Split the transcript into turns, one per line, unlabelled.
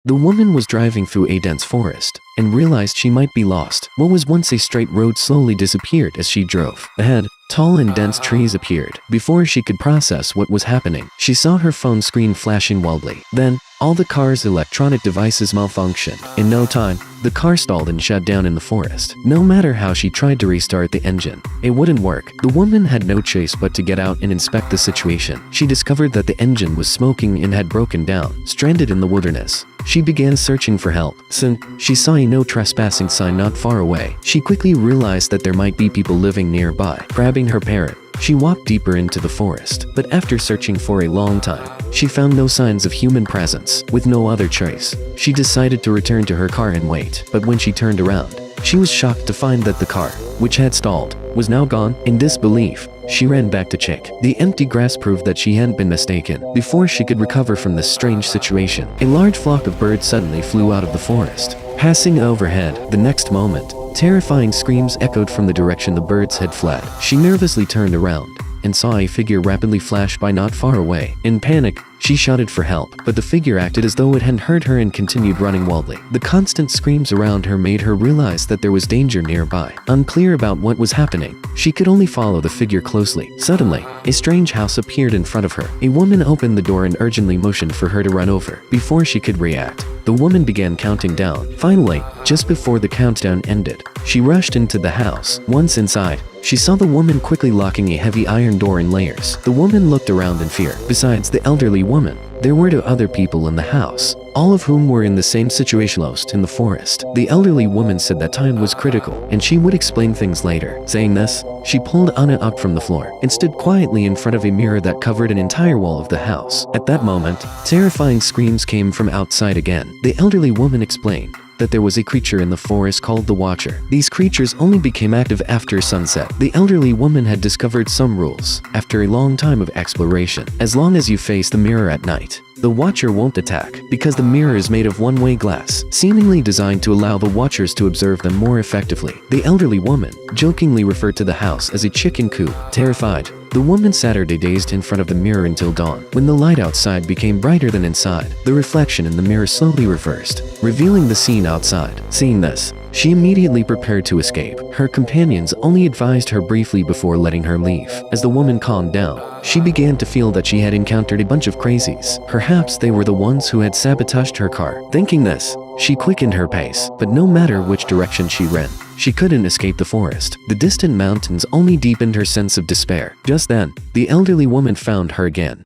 The woman was driving through a dense forest and realized she might be lost. What was once a straight road slowly disappeared as she drove. Ahead, tall and dense trees appeared. Before she could process what was happening, she saw her phone screen flashing wildly. Then, all the car's electronic devices malfunctioned. In no time, the car stalled and shut down in the forest. No matter how she tried to restart the engine, it wouldn't work. The woman had no choice but to get out and inspect the situation. She discovered that the engine was smoking and had broken down. Stranded in the wilderness, she began searching for help. Soon, she saw a no trespassing sign not far away. She quickly realized that there might be people living nearby. Grabbing her parrot, she walked deeper into the forest, but after searching for a long time, she found no signs of human presence. With no other choice, she decided to return to her car and wait. But when she turned around, she was shocked to find that the car, which had stalled, was now gone. In disbelief, she ran back to check. The empty grass proved that she hadn't been mistaken. Before she could recover from this strange situation, a large flock of birds suddenly flew out of the forest, passing overhead. The next moment, terrifying screams echoed from the direction the birds had fled. She nervously turned around and saw a figure rapidly flash by not far away. In panic, she shouted for help, but the figure acted as though it hadn't heard her and continued running wildly. The constant screams around her made her realize that there was danger nearby. Unclear about what was happening, she could only follow the figure closely. Suddenly, a strange house appeared in front of her. A woman opened the door and urgently motioned for her to run over. Before she could react, the woman began counting down. Finally, just before the countdown ended, she rushed into the house. Once inside, she saw the woman quickly locking a heavy iron door in layers. The woman looked around in fear. Besides the elderly woman, there were two other people in the house, all of whom were in the same situation, lost in the forest. The elderly woman said that time was critical and she would explain things later. Saying this, she pulled Anna up from the floor and stood quietly in front of a mirror that covered an entire wall of the house. At that moment, terrifying screams came from outside again. The elderly woman explained that there was a creature in the forest called the Watcher. These creatures only became active after sunset. The elderly woman had discovered some rules after a long time of exploration. As long as you face the mirror at night, the Watcher won't attack, because the mirror is made of one-way glass, seemingly designed to allow the Watchers to observe them more effectively. The elderly woman jokingly referred to the house as a chicken coop. Terrified, the woman sat dazed in front of the mirror until dawn. When the light outside became brighter than inside, the reflection in the mirror slowly reversed, revealing the scene outside. Seeing this, she immediately prepared to escape. Her companions only advised her briefly before letting her leave. As the woman calmed down, she began to feel that she had encountered a bunch of crazies. Perhaps they were the ones who had sabotaged her car. Thinking this, she quickened her pace, but no matter which direction she ran, she couldn't escape the forest. The distant mountains only deepened her sense of despair. Just then, the elderly woman found her again.